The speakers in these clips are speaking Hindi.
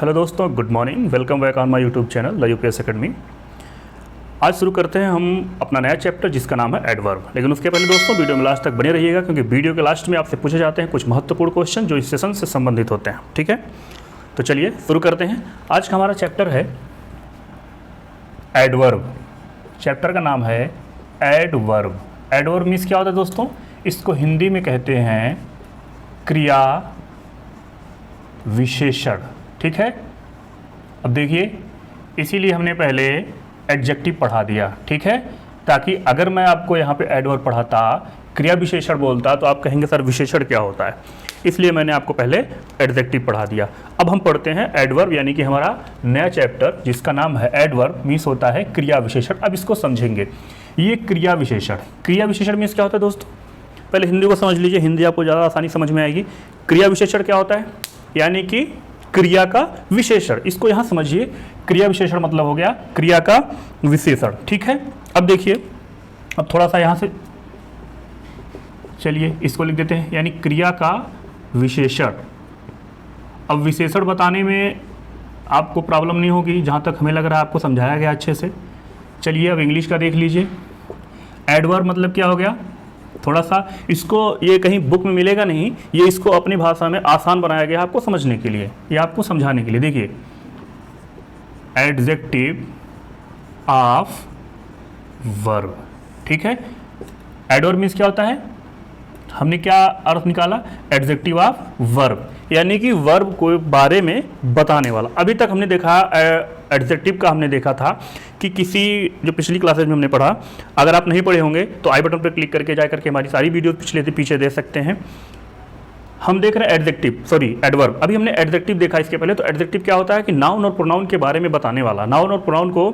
हेलो दोस्तों, good morning. Welcome back on my YouTube channel the UPS academy. आज शुरू करते हैं हम अपना नया चैप्टर जिसका नाम है एडवर्ब। लेकिन उसके पहले दोस्तों वीडियो में लास्ट तक बने रहिएगा, क्योंकि वीडियो के लास्ट में आपसे पूछे जाते हैं कुछ महत्वपूर्ण क्वेश्चन जो इस सेशन से संबंधित होते हैं। ठीक है, तो चलिए शुरू करते हैं। आज का हमारा चैप्टर है एडवर्ब। चैप्टर का नाम है एडवर्ब। एडवर्ब मीन्स क्या होता है दोस्तों? इसको हिंदी में कहते हैं क्रिया विशेषण। ठीक है, अब देखिए, इसीलिए हमने पहले एडजेक्टिव पढ़ा दिया। ठीक है, ताकि अगर मैं आपको यहाँ पे एडवर्ब पढ़ाता, क्रिया विशेषण बोलता, तो आप कहेंगे सर विशेषण क्या होता है, इसलिए मैंने आपको पहले एडजेक्टिव पढ़ा दिया। अब हम पढ़ते हैं एडवर्ब, यानी कि हमारा नया चैप्टर जिसका नाम है एडवर्ब मीन्स होता है क्रिया विशेषण। अब इसको समझेंगे। ये क्रिया विशेषण, क्रिया विशेषण मीन्स क्या होता है दोस्तों? पहले हिंदी को समझ लीजिए, हिंदी आपको ज़्यादा आसानी समझ में आएगी। क्रिया विशेषण क्या होता है? यानी कि क्रिया का विशेषण। इसको यहाँ समझिए, क्रिया विशेषण मतलब हो गया क्रिया का विशेषण। ठीक है, अब देखिए, अब थोड़ा सा यहाँ से चलिए इसको लिख देते हैं, यानी क्रिया का विशेषण। अब विशेषण बताने में आपको प्रॉब्लम नहीं होगी, जहाँ तक हमें लग रहा है आपको समझाया गया अच्छे से। चलिए अब इंग्लिश का देख लीजिए। एडवर्ब मतलब क्या हो गया? थोड़ा सा इसको, ये कहीं बुक में मिलेगा नहीं, ये इसको अपनी भाषा में आसान बनाया गया आपको समझने के लिए, या आपको समझाने के लिए। देखिए, एडजेक्टिव ऑफ वर्ब। ठीक है, एडवर्ब मीन्स क्या होता है? हमने क्या अर्थ निकाला? एडजेक्टिव ऑफ वर्ब, यानी कि वर्ब को बारे में बताने वाला। अभी तक हमने देखा एडजेक्टिव का, हमने देखा था कि किसी जो पिछली क्लासेज में हमने पढ़ा, अगर आप नहीं पढ़े होंगे तो आई बटन पर क्लिक करके जा करके हमारी सारी वीडियो पीछे दे सकते हैं। हम देख रहे हैं एडवर्ब। अभी हमने एडजेक्टिव देखा इसके पहले। तो एडजेक्टिव क्या होता है कि नाउन और प्रोनाउन के बारे में बताने वाला, नाउन और प्रोनाउन को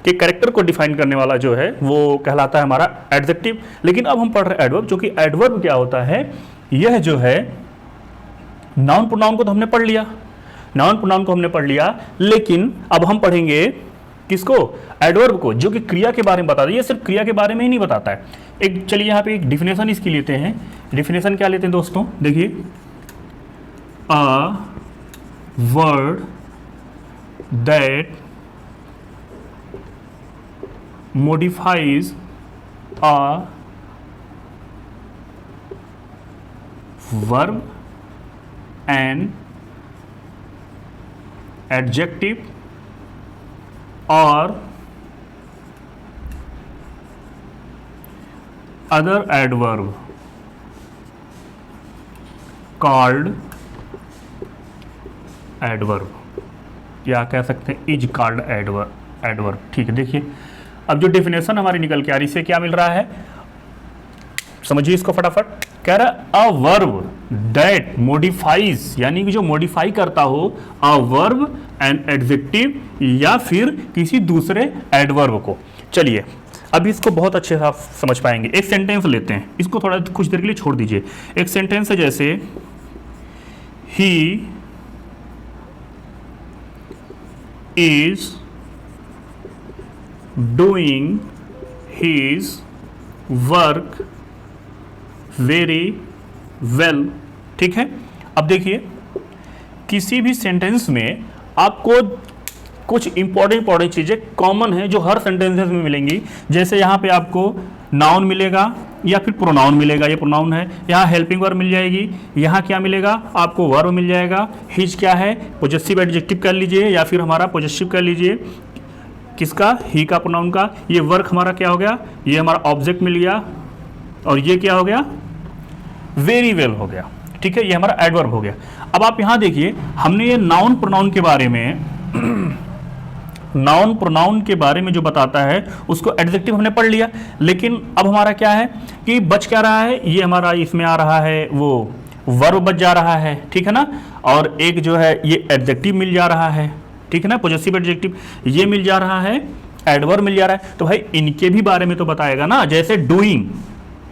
के कैरेक्टर को डिफाइन करने वाला जो है वो कहलाता है हमारा एडजेक्टिव। लेकिन अब हम पढ़ रहे हैं एडवर्ब, जो कि एडवर्ब क्या होता है? यह जो है नाउन प्रोनाउन को तो हमने पढ़ लिया, नाउन प्रोनाउन को हमने पढ़ लिया, लेकिन अब हम पढ़ेंगे किसको? एडवर्ब को, जो कि क्रिया के बारे में बताता है। ये सिर्फ क्रिया के बारे में ही नहीं बताता है। एक चलिए यहाँ पे एक डिफिनेशन इसकी लेते हैं। डिफिनेशन क्या लेते हैं दोस्तों? देखिए, अ word that modifies a verb and adjective or other adverb called adverb, या कह सकते हैं इज कॉल्ड एडवर्ब। ठीक है, देखिए अब जो डेफिनेशन हमारी निकल के आ रही, इससे क्या मिल रहा है? समझिए इसको फटाफट। कह रहा है अ वर्ब दैट मॉडिफाइज, यानी कि जो मॉडिफाई करता हो अ वर्ब एंड एडजेक्टिव या फिर किसी दूसरे एडवर्ब को। चलिए अब इसको बहुत अच्छे से आप समझ पाएंगे। एक सेंटेंस लेते हैं, इसको थोड़ा कुछ देर के लिए छोड़ दीजिए। एक सेंटेंस है जैसे, he is doing his work very well। ठीक है, अब देखिए, किसी भी सेंटेंस में आपको कुछ इंपॉर्टेंट चीज़ें कॉमन हैं जो हर सेंटेंसेस में मिलेंगी। जैसे यहाँ पे आपको नाउन मिलेगा या फिर प्रोनाउन मिलेगा, ये प्रोनाउन है। यहाँ हेल्पिंग वर्ब मिल जाएगी। यहाँ क्या मिलेगा? आपको वर्ब मिल जाएगा। हिज क्या है? पॉजेसिव एडजेक्टिव कर लीजिए या फिर हमारा पॉजेसिव कर लीजिए। किसका? ही का, प्रोनाउन का। ये वर्क हमारा क्या हो गया? ये हमारा ऑब्जेक्ट मिल गया। और ये क्या हो गया? वेरी वेल हो गया। ठीक है, ये हमारा एडवर्ब हो गया। अब आप यहां देखिए, हमने ये नाउन प्रोनाउन के बारे में नाउन प्रोनाउन के बारे में जो बताता है उसको एडजेक्टिव हमने पढ़ लिया। लेकिन अब हमारा क्या है कि बच क्या रहा है? ये हमारा इसमें आ रहा है वो वर्ब बच जा रहा है। ठीक है ना, और एक जो है ये एडजेक्टिव मिल जा रहा है। ठीक है ना, पॉजेसिव एडजेक्टिव ये मिल जा रहा है, एडवर्ब मिल जा रहा है। तो भाई इनके भी बारे में तो बताएगा ना। जैसे डूइंग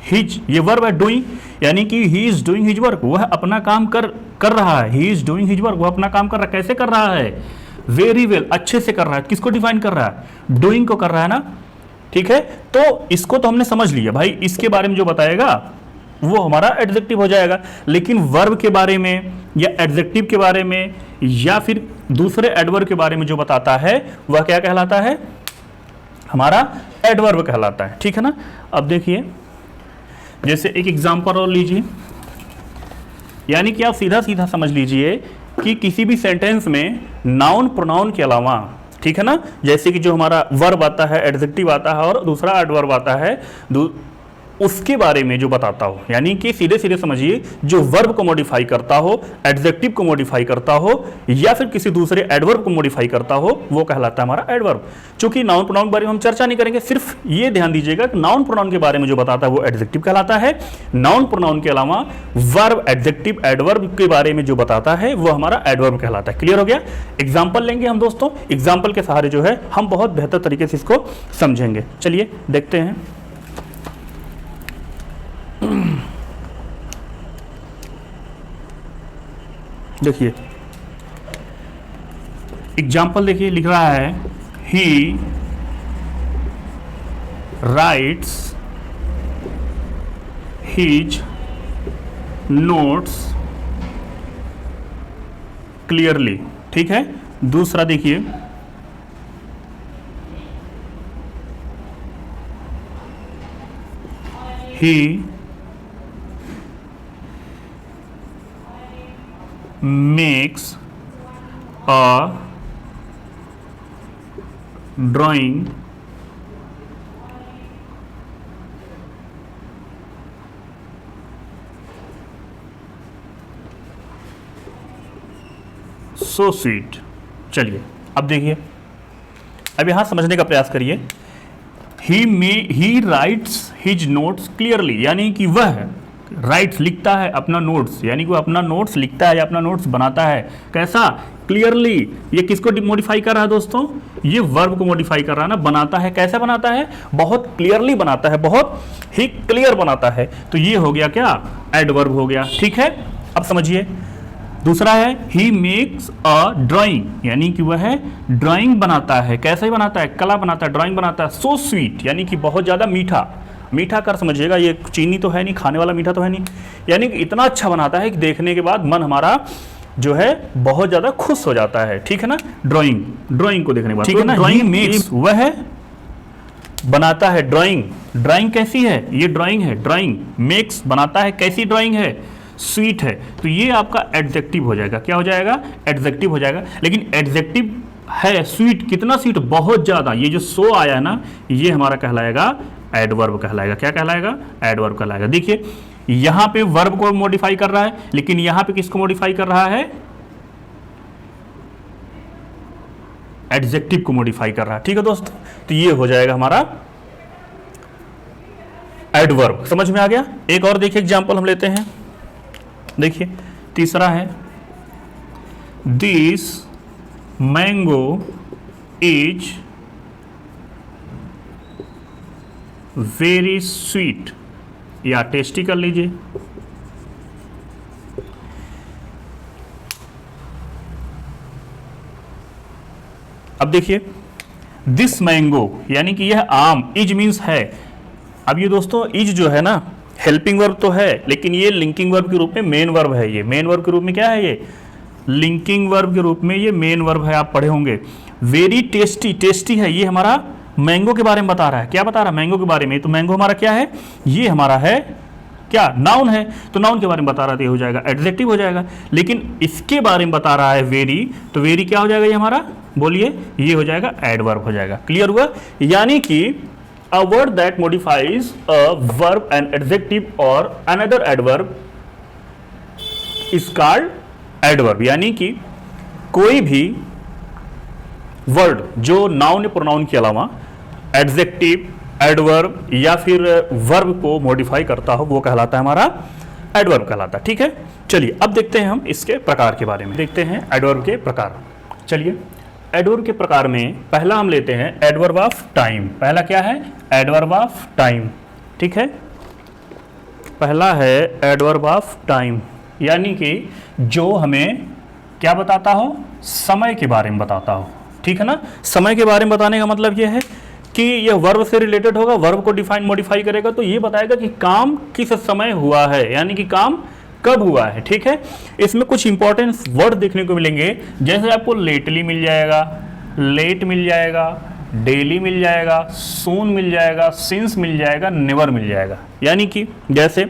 हिज, ये वर्ब है डूइंग, यानी कि he is doing his work, वह अपना काम कर रहा है। He is doing his work, वह अपना काम कर रहा है। कैसे कर रहा है? वेरी वेल, अच्छे से कर रहा है। किसको डिफाइन कर रहा है? डूइंग को कर रहा है ना। ठीक है, तो इसको तो हमने समझ लिया। भाई इसके बारे में जो बताएगा वो हमारा एडजेक्टिव हो जाएगा। लेकिन वर्ब के बारे में या एडजेक्टिव के बारे में या फिर दूसरे एडवर्ब के बारे में जो बताता है वह क्या कहलाता है, हमारा एडवर्ब कहलाता है, ठीक है ना। अब देखिए जैसे एक एग्जांपल और लीजिए, यानी कि आप सीधा सीधा समझ लीजिए कि किसी भी सेंटेंस में नाउन प्रोनाउन के अलावा, ठीक है ना, जैसे कि जो हमारा वर्ब आता है, एडजेक्टिव आता है और दूसरा एडवर्ब आता है, उसके बारे में जो बताता हो, यानी कि सीधे सीधे समझिए जो वर्ब को मॉडिफाई करता हो, एडजेक्टिव को मॉडिफाई करता हो या फिर किसी दूसरे एडवर्ब को मॉडिफाई करता हो, वो कहलाता है हमारा एडवर्ब। चूंकि नाउन प्रोनाउन के बारे में हम चर्चा नहीं करेंगे, सिर्फ ये ध्यान दीजिएगा कि नाउन प्रोनाउन के बारे में जो बताता है वो एडजेक्टिव कहलाता है। नाउन प्रोनाउन के अलावा वर्ब, एडजेक्टिव, एडवर्ब के बारे में जो बताता है वो हमारा एडवर्ब कहलाता है। क्लियर हो गया। एग्जाम्पल लेंगे हम दोस्तों, एग्जाम्पल के सहारे जो है हम बहुत बेहतर तरीके से इसको समझेंगे। चलिए देखते हैं। देखिए एग्जाम्पल देखिए, लिख रहा है ही राइट्स हिज नोट्स क्लियरली, ठीक है। दूसरा देखिए, ही makes a drawing so sweet। चलिए अब देखिए, अब यहां समझने का प्रयास करिए। ही राइट्स हिज नोट्स क्लियरली, यानी कि वह राइट्स लिखता है अपना नोट्स, यानी कि वो अपना नोट्स लिखता है या अपना नोट्स बनाता है, कैसा, क्लियरली। ये किसको मॉडिफाई कर रहा है दोस्तों, ये वर्ब को मॉडिफाई कर रहा है ना। बनाता है, कैसे बनाता है, बहुत क्लियरली बनाता है, बहुत ही क्लियर बनाता है। तो ये हो गया क्या, एडवर्ब हो गया, ठीक है। अब समझिए दूसरा है ही मेक्स अ ड्राइंग, यानी कि वह ड्राइंग बनाता है, कैसे बनाता है, कला बनाता है, ड्राइंग बनाता है। सो स्वीट, यानी कि बहुत ज़्यादा मीठा, मीठा कर समझिएगा, ये चीनी तो है नहीं, खाने वाला मीठा तो है नहीं, यानी कि इतना अच्छा बनाता है कि देखने के बाद मन हमारा जो है बहुत ज़्यादा खुश हो जाता है, ठीक है ना। ड्राइंग को देखने के बाद, ठीक है ना। ड्राइंग मेक्स, वह बनाता है ड्राइंग, ड्राइंग कैसी है, ये ड्राइंग है, ड्राइंग मेक्स बनाता है, कैसी ड्राइंग है, स्वीट है। तो ये आपका एडजेक्टिव हो जाएगा, क्या हो जाएगा, एडजेक्टिव हो जाएगा। लेकिन एडजेक्टिव है स्वीट, कितना स्वीट, बहुत ज़्यादा। ये जो सो आया है ना, ये हमारा कहलाएगा एडवर्ब कहलाएगा, क्या कहलाएगा, एडवर्ब कहलाएगा। देखिए यहां पे वर्ब को मॉडिफाई कर रहा है, लेकिन यहां पे किसको मॉडिफाई कर रहा है, एडजेक्टिव को मॉडिफाई कर रहा है, ठीक है दोस्तों। तो ये हो जाएगा हमारा एडवर्ब, समझ में आ गया। एक और देखिए एग्जांपल हम लेते हैं, देखिए तीसरा है this mango is very sweet, या टेस्टी कर लीजिए। अब देखिए दिस मैंगो, यानी कि यह आम, इज मीन्स है। अब ये दोस्तों इज जो है ना, हेल्पिंग वर्ब तो है, लेकिन ये लिंकिंग वर्ब के रूप में मेन वर्ब है। ये मेन वर्ब के रूप में क्या है, ये लिंकिंग वर्ब के रूप में ये मेन वर्ब है, आप पढ़े होंगे। वेरी टेस्टी, टेस्टी है, ये हमारा मैंगो के बारे में बता रहा है। क्या बता रहा है, मैंगो के बारे में। तो मैंगो हमारा क्या है, ये हमारा है क्या, नाउन है। तो नाउन के बारे में बता रहा था, ये हो जाएगा एडजेक्टिव हो जाएगा। लेकिन इसके बारे में बता रहा है वेरी, तो वेरी क्या हो जाएगा, ये हमारा, बोलिए, ये हो जाएगा एडवर्ब हो जाएगा। क्लियर हुआ। यानी कि a word that modifies a verb and adjective और another adverb is called adverb. यानी कि कोई भी वर्ड जो नाउन या प्रोनाउन के अलावा एडजेक्टिव, एडवर्ब या फिर वर्ब को मॉडिफाई करता हो, वो कहलाता है हमारा एडवर्ब कहलाता है, ठीक है। चलिए अब देखते हैं हम इसके प्रकार के बारे में, देखते हैं एडवर्ब के प्रकार। चलिए एडवर्ब के प्रकार में पहला हम लेते हैं एडवर्ब ऑफ टाइम। पहला क्या है, एडवर्ब ऑफ टाइम, ठीक है। पहला है एडवर्ब ऑफ टाइम, यानी कि जो हमें क्या बताता हो, समय के बारे में बताता हो, ठीक है ना। समय के बारे में बताने का मतलब यह है कि यह वर्ब से रिलेटेड होगा, वर्ब को डिफाइन मॉडिफाई करेगा, तो ये बताएगा कि काम किस समय हुआ है, यानी कि काम कब हुआ है, ठीक है। इसमें कुछ इंपॉर्टेंट वर्ड देखने को मिलेंगे, जैसे आपको लेटली मिल जाएगा, लेट मिल जाएगा, डेली मिल जाएगा, सून मिल जाएगा, सिंस मिल जाएगा, नेवर मिल जाएगा। यानी कि जैसे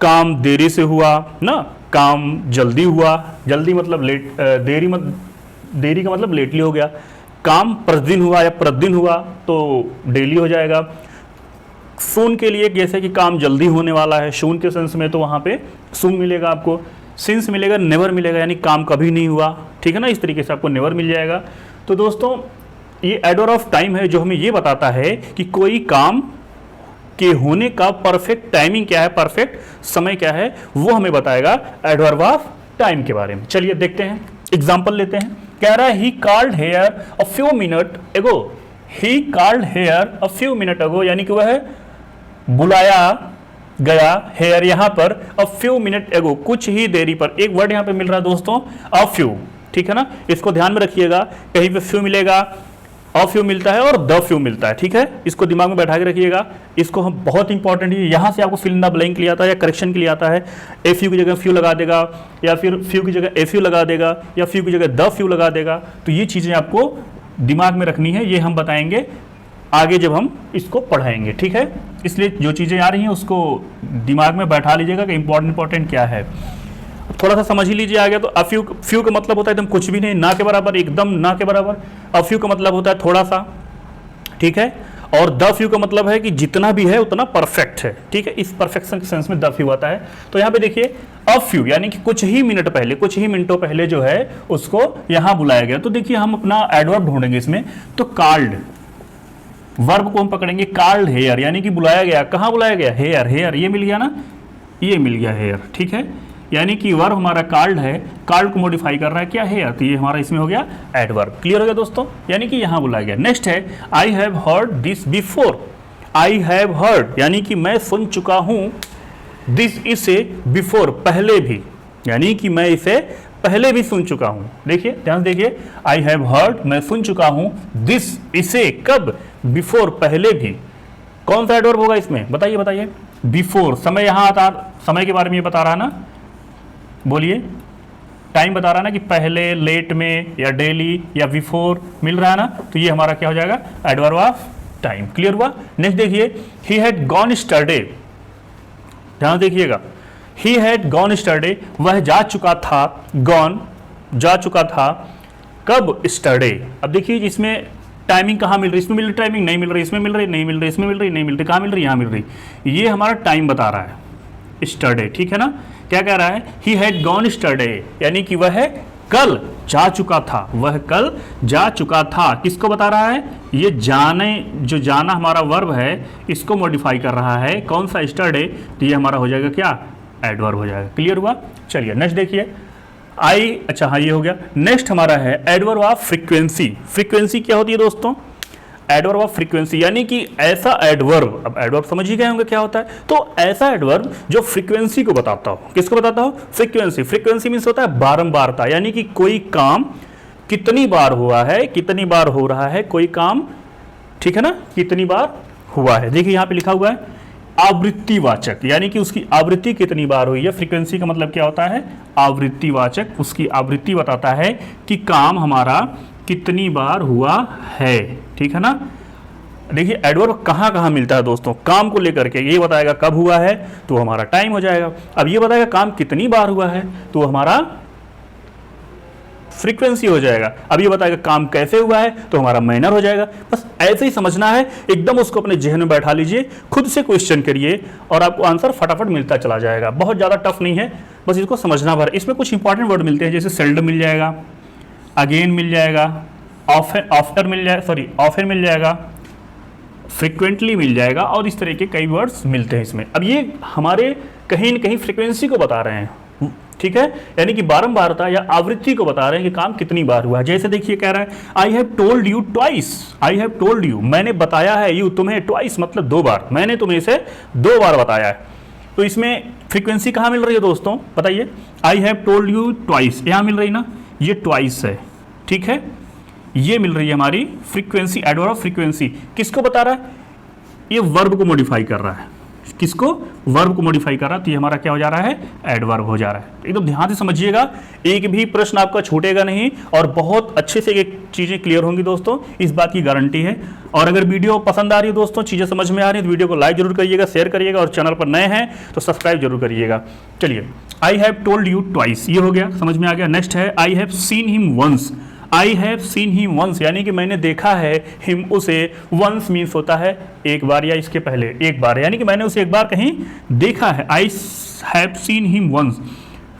काम देरी से हुआ ना, काम जल्दी हुआ, जल्दी मतलब लेट, देरी का मतलब लेटली हो गया। काम प्रतिदिन हुआ या प्रतिदिन हुआ तो डेली हो जाएगा। सून के लिए जैसे कि काम जल्दी होने वाला है, शून के सेंस में तो वहाँ पे सून मिलेगा आपको, सिंस मिलेगा, नेवर मिलेगा, यानी काम कभी नहीं हुआ, ठीक है ना। इस तरीके से आपको नेवर मिल जाएगा। तो दोस्तों ये एडवर्ब ऑफ टाइम है जो हमें ये बताता है कि कोई काम के होने का परफेक्ट टाइमिंग क्या है, परफेक्ट समय क्या है, वो हमें बताएगा एडवर्ब ऑफ टाइम के बारे में। चलिए देखते हैं, एग्जाम्पल लेते हैं। कह रहा है he called here a few minute ago, he called here a few minute ago, यानी कि वह बुलाया गया हेयर यहाँ पर अ फ्यू मिनट एगो, कुछ ही देरी पर। एक वर्ड यहाँ पे मिल रहा है दोस्तों अ फ्यू, ठीक है ना, इसको ध्यान में रखिएगा। कहीं पे फ्यू मिलेगा, अ फ्यू मिलता है और द फ्यू मिलता है, ठीक है। इसको दिमाग में बैठा के रखिएगा। इसको हम बहुत इंपॉर्टेंट है, यहाँ से आपको फिल इन द ब्लैंक के लिए आता है या करेक्शन के लिए आता है। ए फ्यू की जगह फ्यू लगा देगा, या फिर फ्यू की जगह ए फ्यू लगा देगा, या फ्यू की जगह द फ्यू लगा देगा। तो ये चीज़ें आपको दिमाग में रखनी है, ये हम बताएंगे आगे जब हम इसको पढ़ाएंगे, ठीक है। इसलिए जो चीज़ें आ रही हैं उसको दिमाग में बैठा लीजिएगा कि इंपॉर्टेंट क्या है। थोड़ा सा समझ ही लीजिए आगे। तो अ फ्यू, फ्यू का मतलब होता है एकदम कुछ भी नहीं, ना के बराबर, एकदम ना के बराबर। अ फ्यू का मतलब होता है थोड़ा सा, ठीक है। और द फ्यू का मतलब है कि जितना भी है उतना परफेक्ट है, ठीक है। इस परफेक्शन के सेंस में द फ्यू आता है। तो यहाँ पे देखिए अ फ्यू यानी कि कुछ ही मिनट पहले, कुछ ही मिनटों पहले जो है उसको यहाँ बुलाया गया। तो देखिए हम अपना एडवर्ब ढूंढेंगे इसमें। तो कॉल्ड वर्ब को हम पकड़ेंगे, कॉल्ड हेयर यानी कि बुलाया गया। कहाँ बुलाया गया? हेयर, हेयर ये मिल गया ना, ये मिल गया हेयर, ठीक है। यानी कि वर्ब हमारा कॉल्ड है, कॉल्ड को मॉडिफाई कर रहा है क्या? हेयर। तो ये हमारा इसमें हो गया एडवर्ब। क्लियर हो गया दोस्तों, यानी कि यहाँ बुलाया गया। नेक्स्ट है I have heard this before. I have heard यानी कि मैं सुन चुका हूँ, दिस इसे बिफोर पहले भी, यानी कि मैं इसे पहले भी सुन चुका हूँ। देखिए ध्यान देखिए, आई हैव हर्ड मैं सुन चुका हूँ, दिस इसे कब? बिफोर पहले भी। कौन सा एडवर्ब होगा इसमें? बताइए बताइए। बिफोर, समय यहाँ आता, समय के बारे में ये बता रहा ना, बोलिए। टाइम बता रहा ना कि पहले, लेट में, या डेली, या बिफोर मिल रहा है ना। तो ये हमारा क्या हो जाएगा? Adverb of time. क्लियर हुआ? नेक्स्ट देखिए, ही हैड गॉन स्टरडे। ध्यान देखिएगा, ही हैड गॉन स्टरडे वह जा चुका था, गॉन जा चुका था कब? स्टरडे। अब देखिए इसमें टाइमिंग कहाँ मिल रही? इसमें मिल रही टाइमिंग, नहीं मिल रही, इसमें मिल रही, नहीं मिल रही, इसमें मिल रही, नहीं मिल रही, कहाँ मिल रही? यहाँ मिल रही। ये हमारा टाइम बता रहा है, स्टरडे, ठीक है ना। क्या कह रहा है? ही हैड गॉन स्टरडे यानी कि वह कल जा चुका था, वह कल जा चुका था। किसको बता रहा है? ये जाने, जो जाना हमारा वर्ब है इसको मॉडिफाई कर रहा है। कौन सा? स्टरडे। तो ये हमारा हो जाएगा क्या? एडवर्ब हो जाएगा। क्लियर हुआ? चलिए नेक्स्ट देखिए, आई, अच्छा हाँ ये हो गया। नेक्स्ट हमारा है एडवर्ब ऑफ फ्रीक्वेंसी। फ्रीक्वेंसी क्या होती है दोस्तों? एडवर्ब ऑफ फ्रीक्वेंसी यानी कि ऐसा एडवर्ब, अब एडवर्ब समझ ही गए होंगे क्या होता है। तो ऐसा एडवर्ब जो फ्रीक्वेंसी को बताता हो। किसको बताता हो? फ्रीक्वेंसी। फ्रीक्वेंसी मीन्स होता है बारंबारता, यानी कि कोई काम कितनी बार हुआ है, कितनी बार हो रहा है कोई काम, ठीक है ना, कितनी बार हुआ है। देखिए यहाँ पे लिखा हुआ है आवृत्तिवाचक, यानी कि उसकी आवृत्ति कितनी बार हुई है। फ्रीक्वेंसी का मतलब क्या होता है? आवृत्तिवाचक, उसकी आवृत्ति बताता है कि काम हमारा कितनी बार हुआ है, ठीक है ना। देखिए एडवर्ब कहाँ कहाँ मिलता है दोस्तों? काम को लेकर के ये बताएगा कब हुआ है तो हमारा टाइम हो जाएगा। अब ये बताएगा काम कितनी बार हुआ है तो हमारा फ्रीक्वेंसी हो जाएगा। अब ये बताएगा काम कैसे हुआ है तो हमारा मैनर हो जाएगा। बस ऐसे ही समझना है, एकदम उसको अपने जहन में बैठा लीजिए, खुद से क्वेश्चन करिए और आपको आंसर फटाफट मिलता चला जाएगा। बहुत ज़्यादा टफ नहीं है, बस इसको समझना भर। इसमें कुछ इंपॉर्टेंट वर्ड मिलते हैं, जैसे सेल्डम मिल जाएगा, अगेन मिल जाएगा, आफ्टर मिल जाएगा, सॉरी ऑफन मिल जाएगा, फ्रिक्वेंटली मिल जाएगा, और इस तरह के कई वर्ड्स मिलते हैं इसमें। अब ये हमारे कहीं न कहीं फ्रिक्वेंसी को बता रहे हैं, ठीक है, यानी कि बारंबारता या आवृत्ति को बता रहे हैं कि काम कितनी बार हुआ है। जैसे देखिए कह रहा है I have told you twice. I have told you, मैंने बताया है, यू तुम्हें, ट्वाइस मतलब दो बार, मैंने तुम्हें इसे दो बार बताया है। तो इसमें फ्रीक्वेंसी कहाँ मिल रही है दोस्तों? बताइए। आई हैव टोल्ड यू ट्वाइस, यहाँ मिल रही ना, ये ट्वाइस है, ठीक है, ये मिल रही है हमारी फ्रीक्वेंसी। एडवर्ब ऑफ फ्रीक्वेंसी किसको बता रहा है? ये वर्ब को मॉडिफाई कर रहा है, किसको? वर्ब को मॉडिफाई कर रहा है, तो ये हमारा क्या हो जा रहा है? एडवर्ब हो जा रहा है। एकदम ध्यान से समझिएगा, एक भी प्रश्न आपका छूटेगा नहीं और बहुत अच्छे से एक चीज़ें क्लियर होंगी दोस्तों, इस बात की गारंटी है। और अगर वीडियो पसंद आ रही है दोस्तों, चीज़ें समझ में आ रही है, तो वीडियो को लाइक जरूर करिएगा, शेयर करिएगा और चैनल पर नए हैं तो सब्सक्राइब जरूर करिएगा। चलिए, I have told you twice, ये हो गया, समझ में आ गया। नेक्स्ट है I have seen him once. I have seen him once यानी कि मैंने देखा है, हिम उसे, वंस मीन्स होता है एक बार या इसके पहले एक बार, यानी कि मैंने उसे एक बार कहीं देखा है। I have seen him once.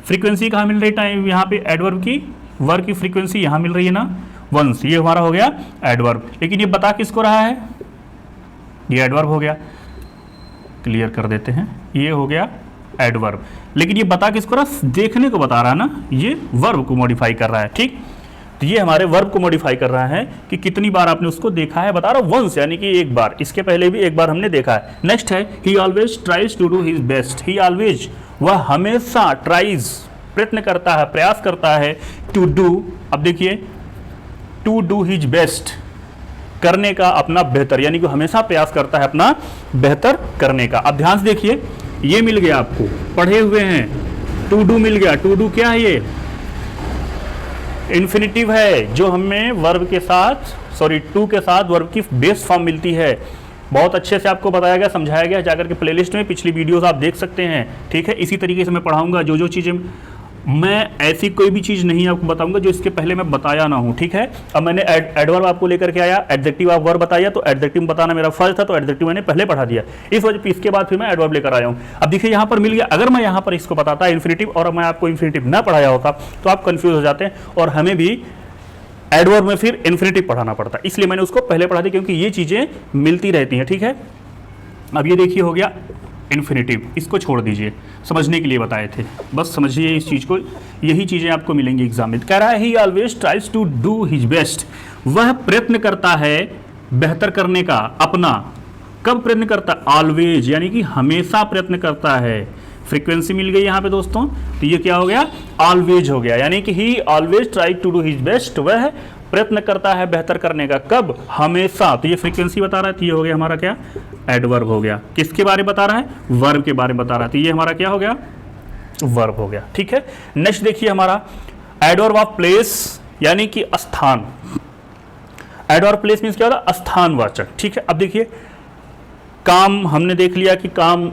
Frequency कहाँ मिल रही है टाइम? यहाँ पे एडवर्ब की, वर्ब की फ्रीक्वेंसी यहाँ मिल रही है ना, वंस, ये हमारा हो गया एडवर्ब। लेकिन ये बता किसको रहा है? ये एडवर्ब हो गया, क्लियर कर देते हैं, ये हो गया एडवर्ब। लेकिन ये बता किसको रहा? देखने को बता रहा है ना, ये वर्ब को मॉडिफाई कर रहा है। ठीक, तो ये हमारे वर्ब को मॉडिफाई कर रहा है कि कितनी बार आपने उसको देखा है, बता रहा वंस यानी कि एक बार, इसके पहले भी एक बार हमने देखा है। नेक्स्ट है he always tries to do his best. He always, वह हमेशा, ट्राइज प्रयत्न करता है, प्रयास करता है, टू डू, अब देखिए टू डू हिज बेस्ट, करने का अपना बेहतर, यानी कि हमेशा प्रयास करता है अपना बेहतर करने का। अब ध्यान से देखिए, ये मिल गया आपको, पढ़े हुए हैं, टू डू मिल गया। टू डू क्या है? ये इन्फिनिटिव है जो हमें वर्ब के साथ, सॉरी टू के साथ वर्ब की बेस फॉर्म मिलती है। बहुत अच्छे से आपको बताया गया, समझाया गया, जाकर के प्लेलिस्ट में पिछली वीडियोस आप देख सकते हैं। ठीक है, इसी तरीके से मैं पढ़ाऊंगा, जो चीज़ें मैं ऐसी कोई भी चीज़ नहीं आपको बताऊंगा जो इसके पहले मैं बताया ना हूँ। ठीक है, अब मैंने एडवर्ब आपको लेकर के आया, एडजेक्टिव ऑफ वर्ब बताया, तो एडजेक्टिव बताना मेरा फर्ज था, तो एडजेक्टिव मैंने पहले पढ़ा दिया, इस वजह इसके बाद फिर मैं एडवर्ब लेकर आया हूँ। अब देखिए यहाँ पर मिल गया, अगर मैं यहाँ पर इसको बताता इन्फिनिटिव और मैं आपको इन्फिनिटिव ना पढ़ाया होता तो आप कन्फ्यूज हो जाते हैं और हमें भी एडवर्ब में फिर इन्फिनिटिव पढ़ाना पड़ता, इसलिए मैंने उसको पहले पढ़ा दिया, क्योंकि ये चीज़ें मिलती रहती हैं। ठीक है, अब ये देखिए हो गया इन्फिनिटिव, इसको छोड़ दीजिए, समझने के लिए बताए थे, बस समझिए इस चीज़ को, यही चीज़ें आपको मिलेंगी एग्जाम में। कह रहा है he always tries to do his best, वह प्रयत्न करता है बेहतर करने का अपना। कब प्रयत्न करता है? ऑलवेज, यानी कि हमेशा प्रयत्न करता है। फ्रीक्वेंसी मिल गई यहाँ पे दोस्तों, तो ये क्या हो गया? ऑलवेज हो गया, यानी कि he always try to do his best, वह प्रयत्न करता है बेहतर करने का। कब? हमेशा, तो ये फ्रीक्वेंसी बता रहा है, तो ये हो गया हमारा क्या? एडवर्ब हो गया। किसके बारे में बता रहा है? वर्ब के बारे में बता रहा है, तो ये हमारा क्या हो गया? वर्ब हो गया। ठीक है, नेक्स्ट देखिए हमारा एडवर्ब ऑफ प्लेस, यानी कि स्थान। एडवर्ब प्लेस मीन्स क्या होता है? स्थानवाचक। ठीक है, अब देखिए काम हमने देख लिया कि काम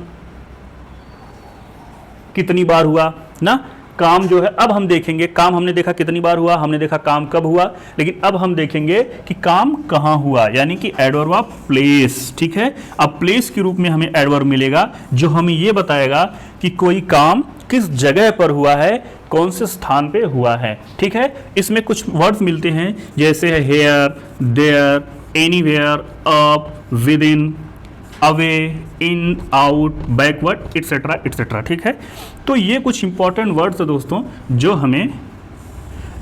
कितनी बार हुआ ना, काम जो है, अब हम देखेंगे काम हमने देखा कितनी बार हुआ, हमने देखा काम कब हुआ, लेकिन अब हम देखेंगे कि काम कहाँ हुआ, यानी कि एडवर्ब ऑफ प्लेस। ठीक है, अब प्लेस के रूप में हमें एडवर्ब मिलेगा जो हमें ये बताएगा कि कोई काम किस जगह पर हुआ है, कौन से स्थान पे हुआ है। ठीक है, इसमें कुछ वर्ड्स मिलते हैं जैसे है here, there, anywhere, up, within, away, in, out, backward, etcetera etcetera. ठीक है, तो ये कुछ इंपॉर्टेंट वर्ड्स है दोस्तों जो हमें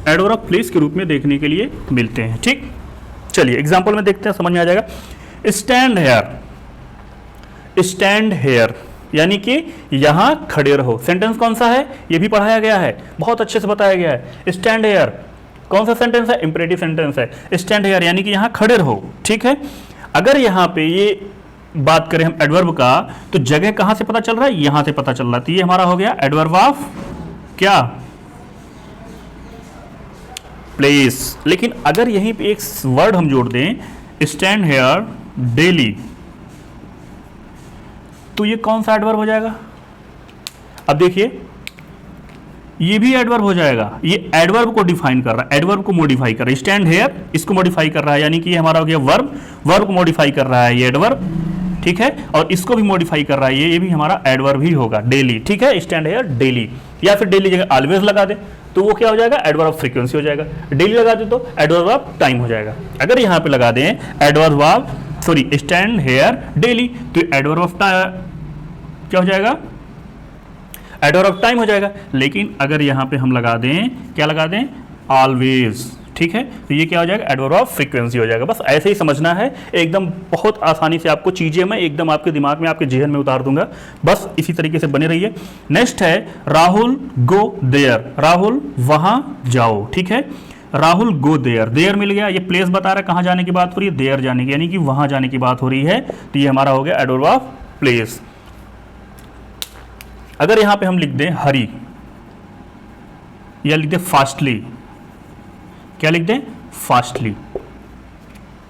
एडवर्ब ऑफ प्लेस के रूप में देखने के लिए मिलते हैं। ठीक, चलिए एग्जांपल में देखते हैं, समझ में आ जाएगा। स्टैंड हेयर, स्टैंड हेयर यानी कि यहां खड़े रहो। सेंटेंस कौन सा है? ये भी पढ़ाया गया है, बहुत अच्छे से बताया गया है। स्टैंड हेयर कौन सा सेंटेंस है? इंपरेटिव सेंटेंस है। स्टैंड हेयर यानी कि यहां खड़े रहो। ठीक है, अगर यहां पे ये बात करें हम एडवर्ब का, तो जगह कहां से पता चल रहा है? यहां से पता चल रहा है, तो ये हमारा हो गया एडवर्ब ऑफ क्या? प्लेस। लेकिन अगर यहीं पे एक वर्ड हम जोड़ दें, स्टैंड हेयर डेली, तो ये कौन सा एडवर्ब हो जाएगा? अब देखिए ये भी एडवर्ब हो जाएगा, ये एडवर्ब को डिफाइन कर रहा है, एडवर्ब को मॉडिफाई कर रहा है। स्टैंड हेयर इसको मॉडिफाई कर रहा है, यानी कि ये हमारा हो गया वर्ब, वर्ब को मॉडिफाई कर रहा है ये एडवर्ब। ठीक है, और इसको भी मॉडिफाई कर रहा है, ये भी हमारा एडवर्ब ही होगा, डेली। ठीक है, स्टैंड हेयर डेली, या फिर डेली जगह ऑलवेज लगा दे तो वो क्या हो जाएगा? एडवर्ब ऑफ फ्रीक्वेंसी हो जाएगा। डेली लगा दे तो एडवर्ब ऑफ टाइम हो जाएगा। अगर यहाँ पे लगा दें adverb of, sorry stand hair daily, तो एडवर्ब ऑफ क्या हो जाएगा? एडवर्ब ऑफ टाइम हो जाएगा। लेकिन अगर यहाँ पे हम लगा दें, क्या लगा दें? ऑलवेज। ठीक है, तो ये क्या हो जाएगा? एडवर्ब ऑफ फ्रीक्वेंसी हो जाएगा। बस ऐसे ही समझना है, एकदम बहुत आसानी से आपको चीजें मैं एकदम आपके दिमाग में, आपके जेहन में उतार दूंगा, बस इसी तरीके से बने रहिए। नेक्स्ट है राहुल गो देयर, राहुल वहां जाओ। ठीक है, राहुल गो देयर, देयर मिल गया, ये प्लेस बता रहा है कहां जाने की बात हो रही है, देयर जाने की, यानी कि वहां जाने की बात हो रही है, तो ये हमारा हो गया एडवर्ब ऑफ प्लेस। अगर यहां पे हम लिख दें हरी या लिख दें फास्टली, क्या लिख दें? Fastly.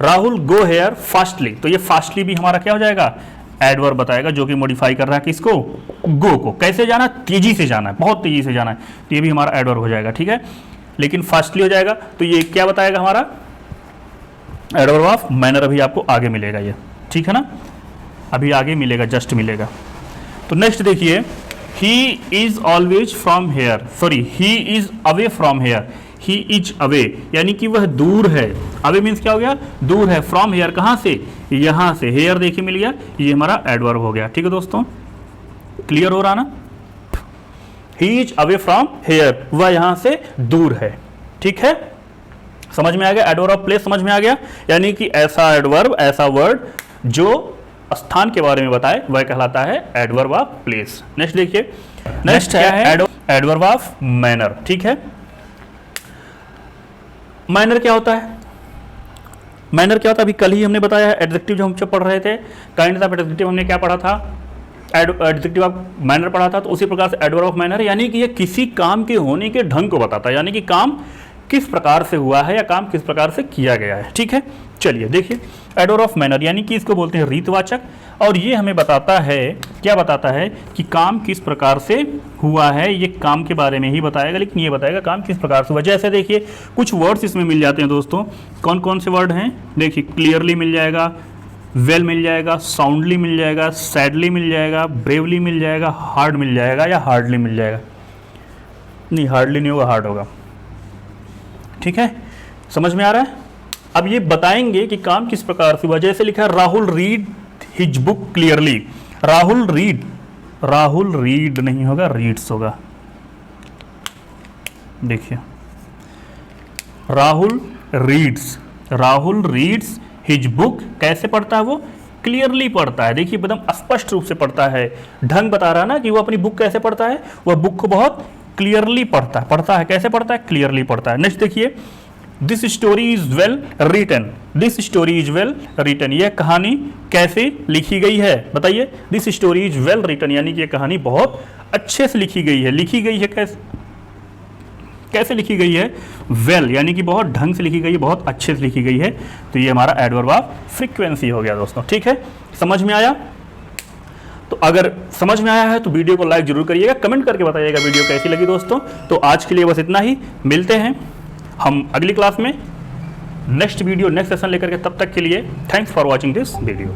Rahul go here fastly, तो ये फास्टली भी हमारा क्या हो जाएगा? एडवर्ब बताएगा, जो कि मॉडिफाई कर रहा है किसको? गो को। कैसे जाना? तेजी से जाना है, बहुत तेजी से जाना है, तो ये भी हमारा एडवर्ब हो जाएगा, ठीक है। लेकिन फास्टली हो जाएगा तो ये क्या बताएगा हमारा? Adverb of manner. अभी आपको आगे मिलेगा ये, ठीक है ना, अभी आगे मिलेगा, जस्ट मिलेगा। तो नेक्स्ट देखिए, he is always from here, sorry he is away from here, he is away यानी कि वह दूर है। अवे मीन्स क्या हो गया? दूर है। फ्रॉम हेयर कहां से? यहां से। हेयर देखिए मिल गया, ये हमारा एडवर्ब हो गया, ठीक है दोस्तों, क्लियर हो रहा ना? He is away from here, वह यहां से दूर है, ठीक है, समझ में आ गया? एडवर्ब ऑफ प्लेस समझ में आ गया, यानी कि ऐसा एडवर्ब, ऐसा वर्ड जो स्थान के बारे में बताए वह कहलाता है एडवर्ब ऑफ प्लेस। नेक्स्ट देखिए, नेक्स्ट है एडवर्ब ऑफ मैनर, ठीक है। मैनर क्या होता है? मैनर क्या होता है? अभी कल ही हमने बताया है, एडजेक्टिव जो हम जब पढ़ रहे थे, काइंड ऑफ एडजेक्टिव हमने क्या पढ़ा था? एडजेक्टिव ऑफ मैनर पढ़ा था। तो उसी प्रकार से एडवर्ब ऑफ मैनर यानी कि ये किसी काम के होने के ढंग को बताता है, यानी कि काम किस प्रकार से हुआ है या काम किस प्रकार से किया गया है, ठीक है। चलिए देखिए, एडवर्ब ऑफ मैनर यानी कि इसको बोलते हैं रीतवाचक, और ये हमें बताता है, क्या बताता है? कि काम किस प्रकार से हुआ है, ये काम के बारे में ही बताएगा, लेकिन ये बताएगा काम किस प्रकार से हुआ। जैसे देखिए कुछ वर्ड्स इसमें मिल जाते हैं दोस्तों, कौन कौन से वर्ड हैं? देखिए, क्लियरली मिल जाएगा, वेल मिल जाएगा, साउंडली मिल जाएगा, सैडली मिल जाएगा, ब्रेवली मिल जाएगा, हार्ड मिल जाएगा या हार्डली मिल जाएगा। नहीं, हार्डली नहीं होगा, हार्ड होगा, ठीक है, समझ में आ रहा है? अब ये बताएंगे कि काम किस प्रकार से हुआ। जैसे लिखा है Rahul read his book clearly, Rahul read नहीं होगा, रीड्स होगा। देखिए, राहुल रीड्स हिज बुक, कैसे पढ़ता है वो? क्लियरली पढ़ता है। देखिए एकदम स्पष्ट रूप से पढ़ता है, ढंग बता रहा है ना कि वो अपनी बुक कैसे पढ़ता है, वह बुक को बहुत क्लियरली पढ़ता है। कैसे पढ़ता है? क्लियरली पढ़ता है। नेक्स्ट देखिए, this story is well written, यह कहानी कैसे लिखी गई है? बताइए, this story is well written यानी कि यह कहानी बहुत अच्छे से लिखी गई है। लिखी गई है कैसे लिखी गई है? वेल यानी कि बहुत ढंग से लिखी गई है, बहुत अच्छे से लिखी गई है। तो ये हमारा एडवर्ब ऑफ फ्रीक्वेंसी हो गया दोस्तों, ठीक है, समझ में आया? तो अगर समझ में आया है तो वीडियो को लाइक जरूर करिएगा, कमेंट करके बताइएगा वीडियो कैसी लगी दोस्तों। तो आज के लिए बस इतना ही, मिलते हैं हम अगली क्लास में नेक्स्ट वीडियो नेक्स्ट सेशन लेकर के, तब तक के लिए thanks for watching this video.